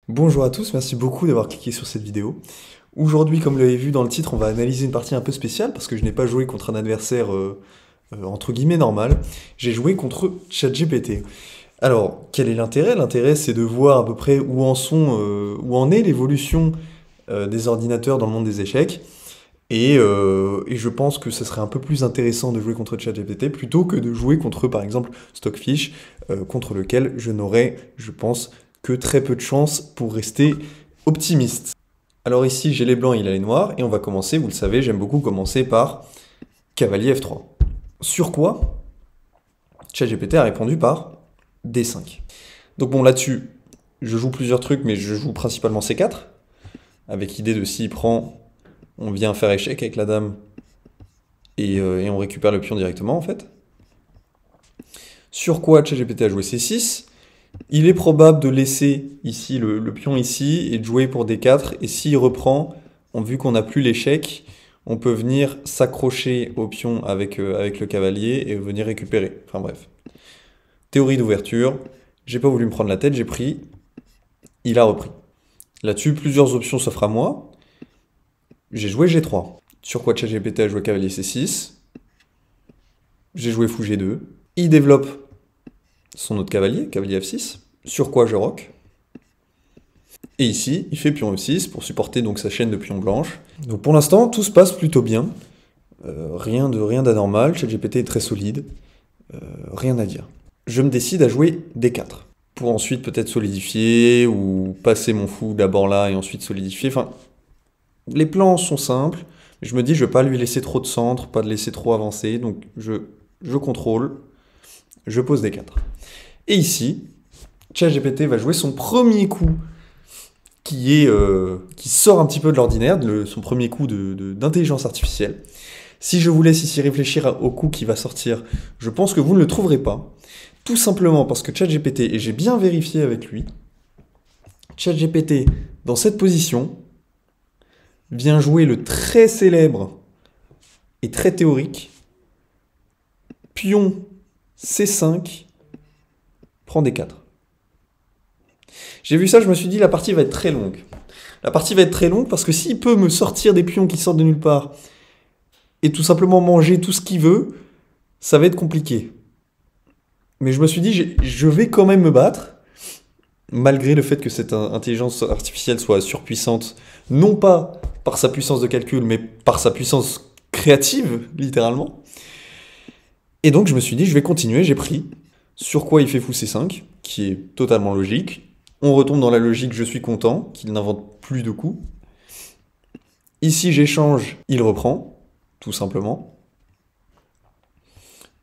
Bonjour à tous, merci beaucoup d'avoir cliqué sur cette vidéo. Aujourd'hui, comme vous l'avez vu dans le titre, on va analyser une partie un peu spéciale parce que je n'ai pas joué contre un adversaire entre guillemets normal. J'ai joué contre ChatGPT. Alors, quel est l'intérêt? L'intérêt, c'est de voir à peu près où en est l'évolution des ordinateurs dans le monde des échecs. Et je pense que ce serait un peu plus intéressant de jouer contre ChatGPT plutôt que de jouer contre, par exemple, Stockfish, contre lequel je n'aurais, je pense, que très peu de chance pour rester optimiste. Alors ici, j'ai les blancs, il a les noirs, et on va commencer, vous le savez, j'aime beaucoup commencer par cavalier F3. Sur quoi ChatGPT a répondu par D5. Donc bon, là-dessus, je joue plusieurs trucs, mais je joue principalement C4, avec l'idée de s'il prend, on vient faire échec avec la dame, et on récupère le pion directement, en fait. Sur quoi ChatGPT a joué C6. Il est probable de laisser ici le pion ici et de jouer pour D4. Et s'il reprend, vu qu'on n'a plus l'échec, on peut venir s'accrocher au pion avec le cavalier et venir récupérer. Enfin bref. Théorie d'ouverture. J'ai pas voulu me prendre la tête, j'ai pris. Il a repris. Là-dessus, plusieurs options s'offrent à moi. J'ai joué G3. Sur quoi ChatGPT a joué cavalier C6. J'ai joué fou G2. Il développe son autre cavalier, cavalier F6, sur quoi je roque. Et ici, il fait pion E6 pour supporter donc sa chaîne de pions blanches. Donc pour l'instant, tout se passe plutôt bien. Rien d'anormal, ChatGPT est très solide. Rien à dire. Je me décide à jouer D4. Pour ensuite peut-être solidifier ou passer mon fou d'abord là et ensuite solidifier. Enfin, les plans sont simples. Je me dis, je ne vais pas lui laisser trop de centre, pas de laisser trop avancer. Donc je contrôle. Je pose D4. Et ici, ChatGPT va jouer son premier coup qui sort un petit peu de l'ordinaire, son premier coup d'intelligence artificielle. Si je vous laisse ici réfléchir au coup qui va sortir, je pense que vous ne le trouverez pas. Tout simplement parce que ChatGPT, et j'ai bien vérifié avec lui, ChatGPT, dans cette position, vient jouer le très célèbre et très théorique pion C5 prend D4. J'ai vu ça, je me suis dit la partie va être très longue. La partie va être très longue parce que s'il peut me sortir des pions qui sortent de nulle part et tout simplement manger tout ce qu'il veut, ça va être compliqué. Mais je me suis dit, je vais quand même me battre, malgré le fait que cette intelligence artificielle soit surpuissante, non pas par sa puissance de calcul, mais par sa puissance créative, littéralement. Et donc je me suis dit, je vais continuer, j'ai pris. Sur quoi il fait fou C5, qui est totalement logique. On retombe dans la logique, je suis content, qu'il n'invente plus de coups. Ici j'échange, il reprend, tout simplement.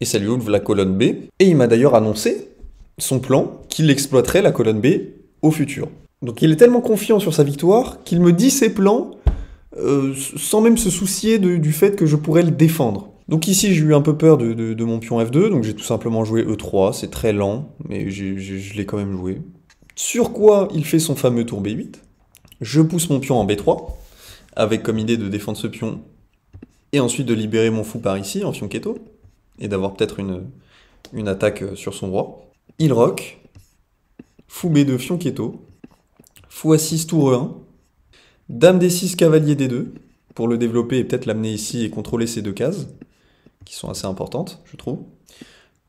Et ça lui ouvre la colonne B. Et il m'a d'ailleurs annoncé son plan, qu'il exploiterait la colonne B au futur. Donc il est tellement confiant sur sa victoire qu'il me dit ses plans sans même se soucier du fait que je pourrais le défendre. Donc ici j'ai eu un peu peur de mon pion F2, donc j'ai tout simplement joué E3, c'est très lent, mais je l'ai quand même joué. Sur quoi il fait son fameux tour B8. Je pousse mon pion en B3, avec comme idée de défendre ce pion, et ensuite de libérer mon fou par ici, en fianchetto, et d'avoir peut-être une attaque sur son roi. Il roque, fou B2, fianchetto, fou A6, tour E1, dame D6, cavalier D2, pour le développer et peut-être l'amener ici et contrôler ces deux cases, qui sont assez importantes, je trouve.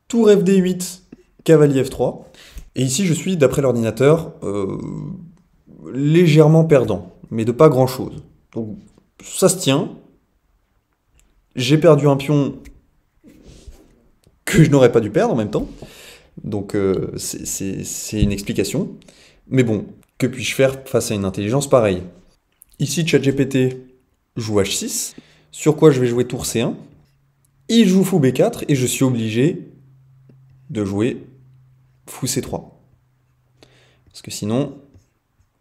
Tour FD8, cavalier F3. Et ici, je suis, d'après l'ordinateur, légèrement perdant, mais de pas grand-chose. Donc, ça se tient. J'ai perdu un pion que je n'aurais pas dû perdre en même temps. Donc, c'est une explication. Mais bon, que puis-je faire face à une intelligence pareille? Ici, ChatGPT joue H6, sur quoi je vais jouer tour C1. Il joue fou B4 et je suis obligé de jouer fou C3. Parce que sinon,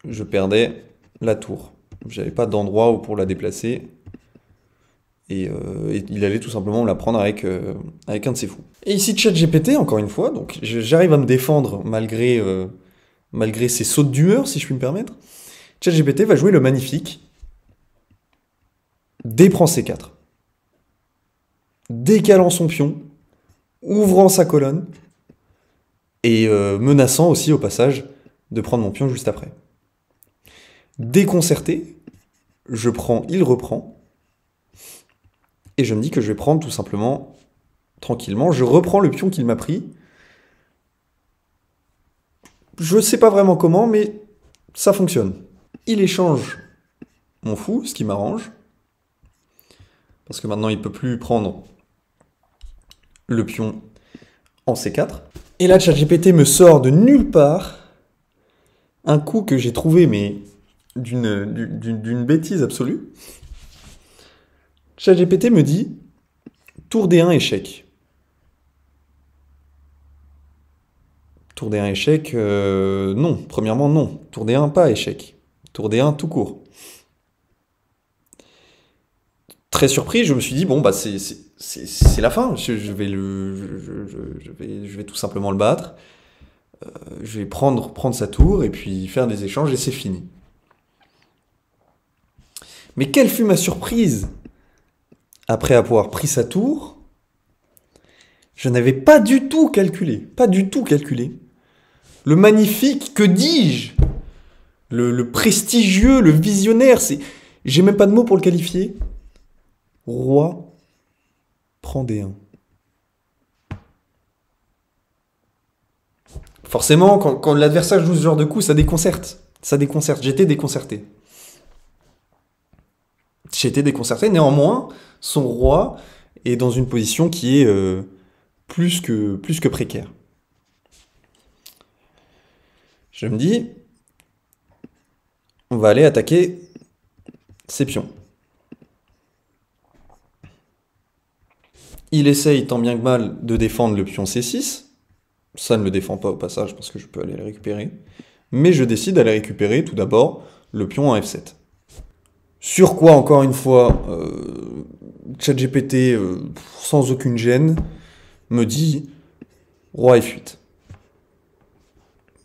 je perdais la tour. J'avais pas d'endroit pour la déplacer. Et il allait tout simplement me la prendre avec un de ses fous. Et ici, ChatGPT, encore une fois, donc j'arrive à me défendre malgré ces sautes d'humeur, si je puis me permettre. ChatGPT va jouer le magnifique D prend C4. Décalant son pion, ouvrant sa colonne, et menaçant aussi au passage de prendre mon pion juste après. Déconcerté, je prends, il reprend, et je me dis que je vais prendre tout simplement, tranquillement, je reprends le pion qu'il m'a pris. Je sais pas vraiment comment, mais ça fonctionne. Il échange mon fou, ce qui m'arrange, parce que maintenant il peut plus prendre le pion en C4. Et là, ChatGPT me sort de nulle part un coup que j'ai trouvé, mais d'une bêtise absolue. ChatGPT me dit tour D1 échec. Tour D1 échec, non. Premièrement, non. Tour D1 pas échec. Tour D1 tout court. Très surpris, je me suis dit, bon, bah c'est la fin. Je vais tout simplement le battre. Je vais prendre sa tour et puis faire des échanges et c'est fini. Mais quelle fut ma surprise après avoir pris sa tour? Je n'avais pas du tout calculé, le magnifique, que dis-je, le prestigieux, le visionnaire, j'ai même pas de mots pour le qualifier. Roi prend D1. Forcément, quand l'adversaire joue ce genre de coup, ça déconcerte. J'étais déconcerté. Néanmoins, son roi est dans une position qui est plus que précaire. Je me dis, on va aller attaquer ses pions. Il essaye tant bien que mal de défendre le pion C6. Ça ne le défend pas au passage parce que je peux aller le récupérer. Mais je décide d'aller récupérer tout d'abord le pion en F7. Sur quoi, encore une fois, ChatGPT, sans aucune gêne, me dit roi F8.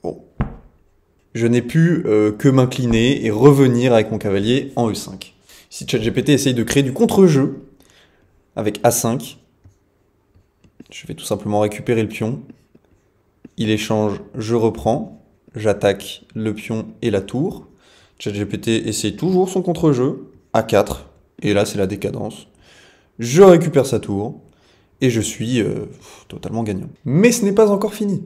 Bon. Je n'ai pu que m'incliner et revenir avec mon cavalier en E5. Si ChatGPT essaye de créer du contre-jeu avec A5, je vais tout simplement récupérer le pion. Il échange, je reprends, j'attaque le pion et la tour. ChatGPT essaye toujours son contre-jeu, A4, et là c'est la décadence. Je récupère sa tour, et je suis totalement gagnant. Mais ce n'est pas encore fini.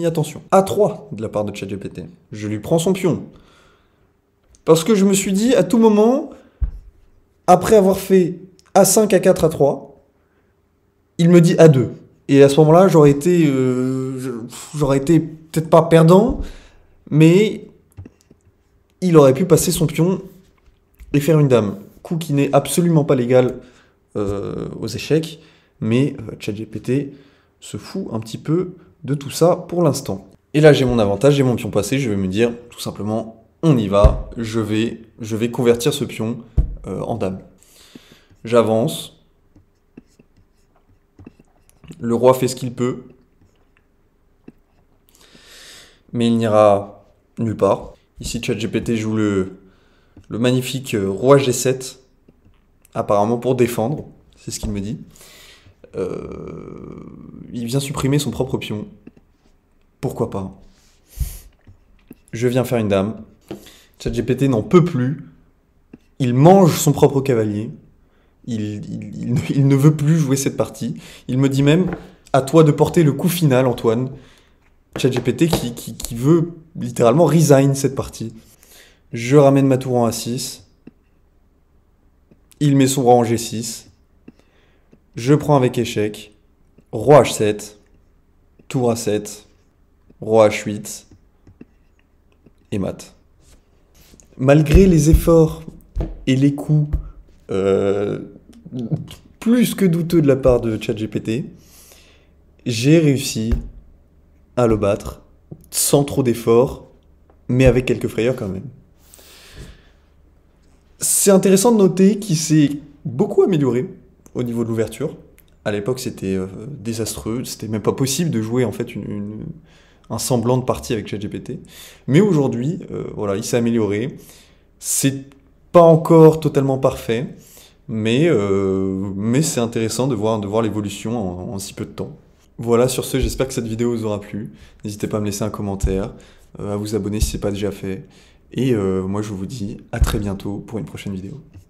Attention. A3 de la part de ChatGPT. Je lui prends son pion. Parce que je me suis dit, à tout moment, après avoir fait A5, A4, A3, il me dit A2. Et à ce moment-là, j'aurais été peut-être pas perdant, mais il aurait pu passer son pion et faire une dame. Coup qui n'est absolument pas légal aux échecs, mais ChatGPT se fout un petit peu de tout ça pour l'instant. Et là, j'ai mon avantage, j'ai mon pion passé, je vais me dire tout simplement, on y va, je vais convertir ce pion en dame. J'avance. Le roi fait ce qu'il peut. Mais il n'ira nulle part. Ici, ChatGPT joue le magnifique roi G7. Apparemment pour défendre. C'est ce qu'il me dit. Il vient supprimer son propre pion. Pourquoi pas? Je viens faire une dame. ChatGPT n'en peut plus. Il mange son propre cavalier. Il ne veut plus jouer cette partie. Il me dit même, à toi de porter le coup final, Antoine. ChatGPT qui veut littéralement resign cette partie. Je ramène ma tour en A6. Il met son roi en G6. Je prends avec échec. Roi H7. Tour A7. Roi H8. Et mat. Malgré les efforts et les coups plus que douteux de la part de ChatGPT, j'ai réussi à le battre sans trop d'efforts, mais avec quelques frayeurs quand même. C'est intéressant de noter qu'il s'est beaucoup amélioré au niveau de l'ouverture. À l'époque, c'était désastreux, c'était même pas possible de jouer en fait un semblant de partie avec ChatGPT. Mais aujourd'hui, voilà, il s'est amélioré. C'est pas encore totalement parfait, mais c'est intéressant de voir l'évolution en si peu de temps. Voilà, sur ce, j'espère que cette vidéo vous aura plu. N'hésitez pas à me laisser un commentaire, à vous abonner si ce n'est pas déjà fait. Et moi je vous dis à très bientôt pour une prochaine vidéo.